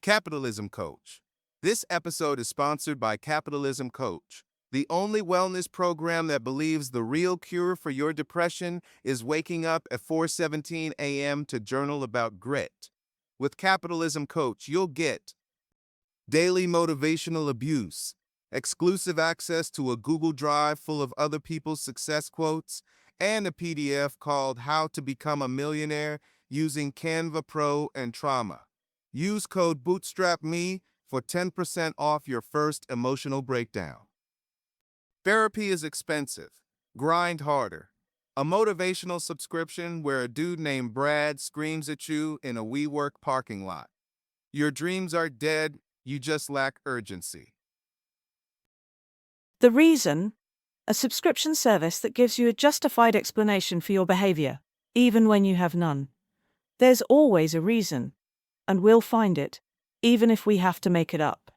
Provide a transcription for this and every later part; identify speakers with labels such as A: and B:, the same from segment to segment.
A: Capitalism Coach. This episode is sponsored by Capitalism Coach, the only wellness program that believes the real cure for your depression is waking up at 4:17 a.m. to journal about grit. With Capitalism Coach, you'll get daily motivational abuse, exclusive access to a Google Drive full of other people's success quotes, and a PDF called How to Become a Millionaire using Canva Pro and Trauma. Use code BOOTSTRAPME for 10% off your first emotional breakdown. Therapy is expensive. Grind harder. A motivational subscription where a dude named Brad screams at you in a WeWork parking lot. Your dreams are dead, you just lack urgency.
B: The Reason, a subscription service that gives you a justified explanation for your behavior, even when you have none. There's always a reason, and we'll find it, even if we have to make it up.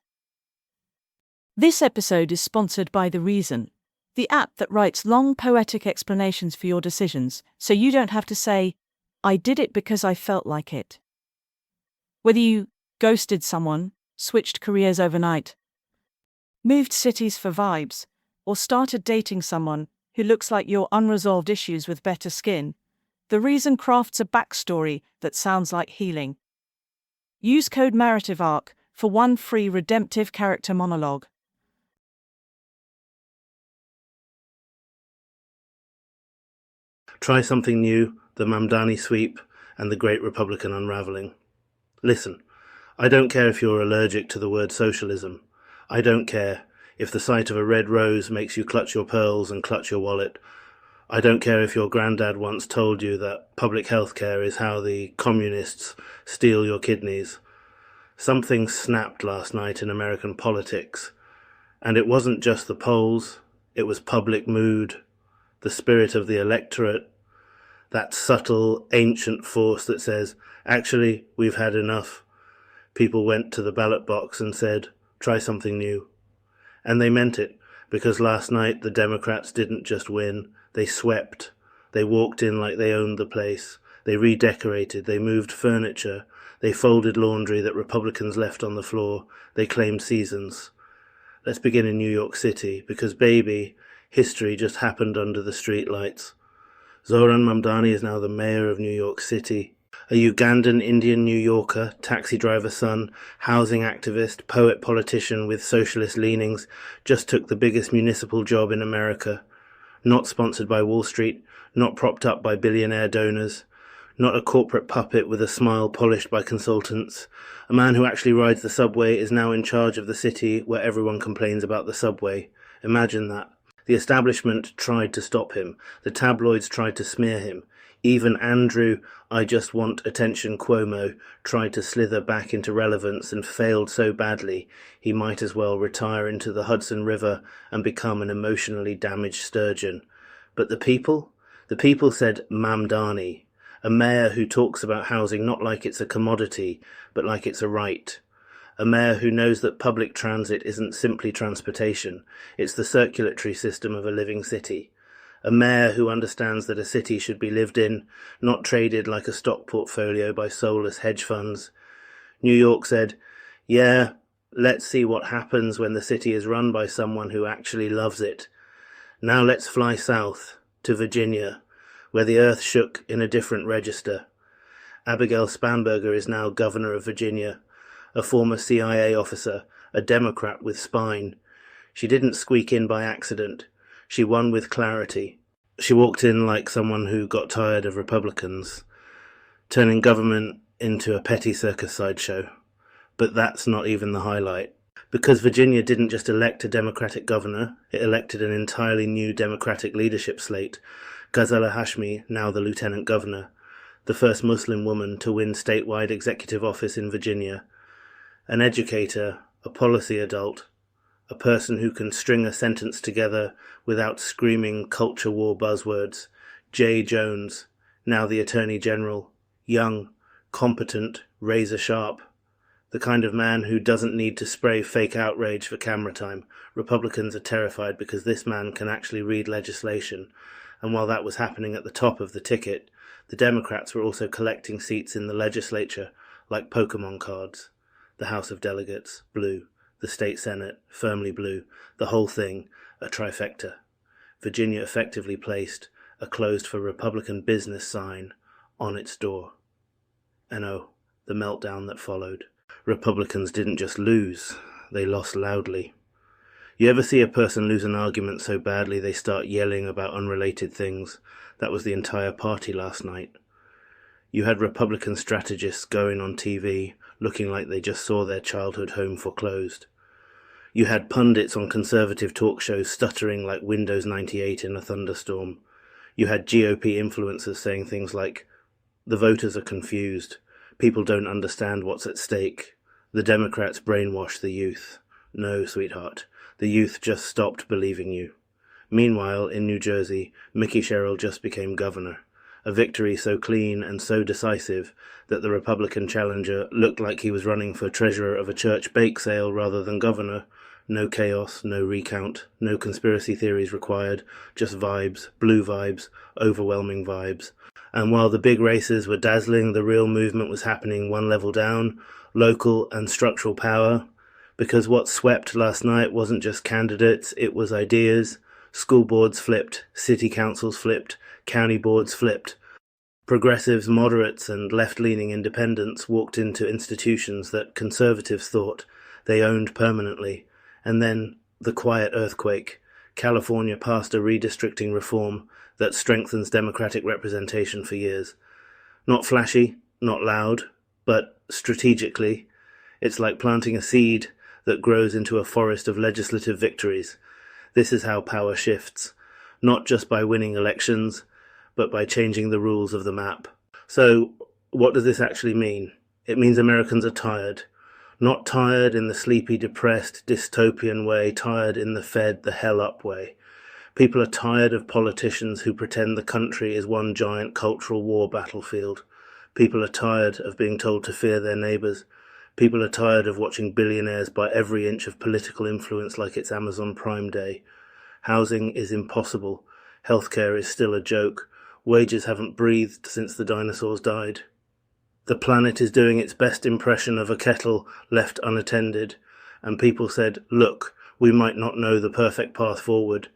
B: This episode is sponsored by The Reason, the app that writes long poetic explanations for your decisions, so you don't have to say, "I did it because I felt like it." Whether you ghosted someone, switched careers overnight, moved cities for vibes, or started dating someone who looks like your unresolved issues with better skin, The Reason crafts a backstory that sounds like healing. Use code MARRATIVEARC for one free redemptive character monologue.
C: Try Something New, The Mamdani Sweep, and The Great Republican Unraveling. Listen, I don't care if you're allergic to the word socialism. I don't care if the sight of a red rose makes you clutch your pearls and clutch your wallet. I don't care if your granddad once told you that public health care is how the communists steal your kidneys. Something snapped last night in American politics, and it wasn't just the polls, it was public mood, the spirit of the electorate, that subtle, ancient force that says, actually, we've had enough. People went to the ballot box and said, try something new. And they meant it, because last night the Democrats didn't just win, they swept. They walked in like they owned the place. They redecorated, they moved furniture, they folded laundry that Republicans left on the floor, they claimed seasons. Let's begin in New York City, because baby, history just happened under the streetlights. Zohran Mamdani is now the mayor of New York City. A Ugandan Indian New Yorker, taxi driver son, housing activist, poet politician with socialist leanings, just took the biggest municipal job in America. Not sponsored by Wall Street, not propped up by billionaire donors, not a corporate puppet with a smile polished by consultants. A man who actually rides the subway is now in charge of the city where everyone complains about the subway. Imagine that. The establishment tried to stop him. The tabloids tried to smear him. Even Andrew, I Just Want Attention Cuomo, tried to slither back into relevance and failed so badly he might as well retire into the Hudson River and become an emotionally damaged sturgeon. But the people? The people said Mamdani, a mayor who talks about housing not like it's a commodity, but like it's a right. A mayor who knows that public transit isn't simply transportation, it's the circulatory system of a living city. A mayor who understands that a city should be lived in, not traded like a stock portfolio by soulless hedge funds. New York said, yeah, let's see what happens when the city is run by someone who actually loves it. Now let's fly south, to Virginia, where the earth shook in a different register. Abigail Spanberger is now governor of Virginia. A former CIA officer, a Democrat with spine. She didn't squeak in by accident. She won with clarity. She walked in like someone who got tired of Republicans, turning government into a petty circus sideshow. But that's not even the highlight. Because Virginia didn't just elect a Democratic governor, it elected an entirely new Democratic leadership slate. Ghazala Hashmi, now the lieutenant governor, the first Muslim woman to win statewide executive office in Virginia. An educator, a policy adult, a person who can string a sentence together without screaming culture war buzzwords. Jay Jones, now the Attorney General, young, competent, razor sharp. The kind of man who doesn't need to spray fake outrage for camera time. Republicans are terrified because this man can actually read legislation. And while that was happening at the top of the ticket, the Democrats were also collecting seats in the legislature like Pokemon cards. The House of Delegates, blue. The State Senate, firmly blue. The whole thing, a trifecta. Virginia effectively placed a closed for Republican business sign on its door. And oh, the meltdown that followed. Republicans didn't just lose, they lost loudly. You ever see a person lose an argument so badly they start yelling about unrelated things? That was the entire party last night. You had Republican strategists going on TV looking like they just saw their childhood home foreclosed. You had pundits on conservative talk shows stuttering like Windows 98 in a thunderstorm. You had GOP influencers saying things like, "The voters are confused. People don't understand what's at stake. The Democrats brainwash the youth." No, sweetheart, the youth just stopped believing you. Meanwhile, in New Jersey, Mikie Sherrill just became governor. A victory so clean and so decisive that the Republican challenger looked like he was running for treasurer of a church bake sale rather than governor. No chaos, no recount, no conspiracy theories required, just vibes, blue vibes, overwhelming vibes. And while the big races were dazzling, the real movement was happening one level down, local and structural power. Because what swept last night wasn't just candidates, it was ideas. School boards flipped, city councils flipped, county boards flipped. Progressives, moderates, and left-leaning independents walked into institutions that conservatives thought they owned permanently. And then the quiet earthquake. California passed a redistricting reform that strengthens Democratic representation for years. Not flashy, not loud, but strategically. It's like planting a seed that grows into a forest of legislative victories. This is how power shifts, not just by winning elections, but by changing the rules of the map. So, what does this actually mean? It means Americans are tired. Not tired in the sleepy, depressed, dystopian way, tired in the fed the hell up way. People are tired of politicians who pretend the country is one giant cultural war battlefield. People are tired of being told to fear their neighbours. People are tired of watching billionaires buy every inch of political influence like it's Amazon Prime Day. Housing is impossible. Healthcare is still a joke. Wages haven't breathed since the dinosaurs died. The planet is doing its best impression of a kettle left unattended, and people said, "Look, we might not know the perfect path forward,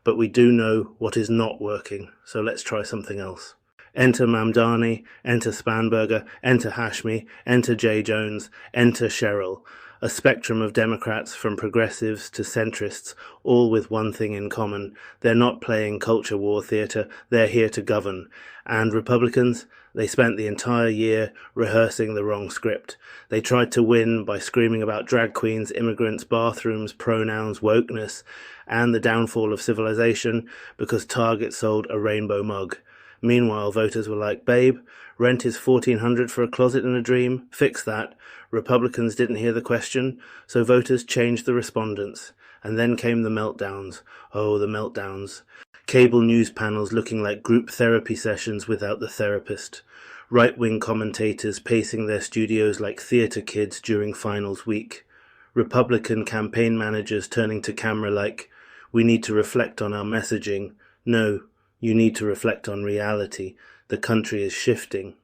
C: but we do know what is not working, so let's try something else." Enter Mamdani, enter Spanberger, enter Hashmi, enter J. Jones, enter Sherrill. A spectrum of Democrats from progressives to centrists, all with one thing in common. They're not playing culture war theatre, they're here to govern. And Republicans, they spent the entire year rehearsing the wrong script. They tried to win by screaming about drag queens, immigrants, bathrooms, pronouns, wokeness, and the downfall of civilization because Target sold a rainbow mug. Meanwhile, voters were like, "Babe, rent is $1,400 for a closet and a dream. Fix that." Republicans didn't hear the question, so voters changed the respondents. And then came the meltdowns. Oh, the meltdowns. Cable news panels looking like group therapy sessions without the therapist. Right-wing commentators pacing their studios like theatre kids during finals week. Republican campaign managers turning to camera like, "We need to reflect on our messaging." No, you need to reflect on reality. The country is shifting.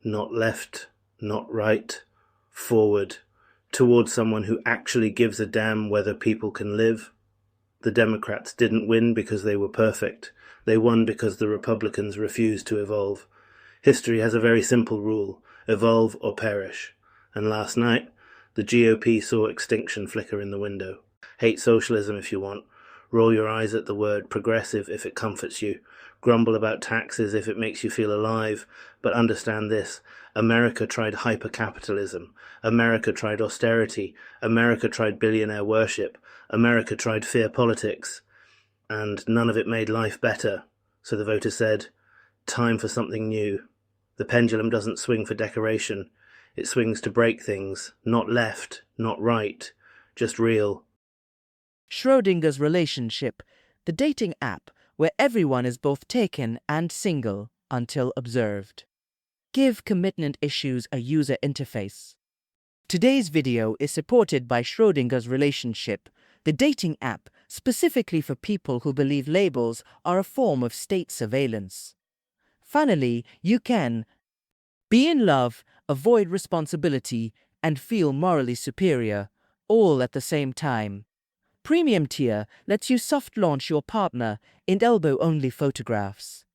C: Not left, not right, forward, towards someone who actually gives a damn whether people can live. The Democrats didn't win because they were perfect. They won because the Republicans refused to evolve. History has a very simple rule: evolve or perish. And last night, the GOP saw extinction flicker in the window. Hate socialism if you want. Roll your eyes at the word progressive if it comforts you. Grumble about taxes if it makes you feel alive. But understand this: America tried hyper-capitalism. America tried austerity. America tried billionaire worship. America tried fear politics. And none of it made life better. So the voters said, time for something new. The pendulum doesn't swing for decoration. It swings to break things. Not left, not right, just real.
D: Schrodinger's relationship, the dating app where everyone is both taken and single until observed. Give commitment issues a user interface. Today's video is supported by Schrodinger's relationship, the dating app specifically for people who believe labels are a form of state surveillance. Finally, you can be in love, avoid responsibility, and feel morally superior, all at the same time. Premium tier lets you soft launch your partner in elbow-only photographs.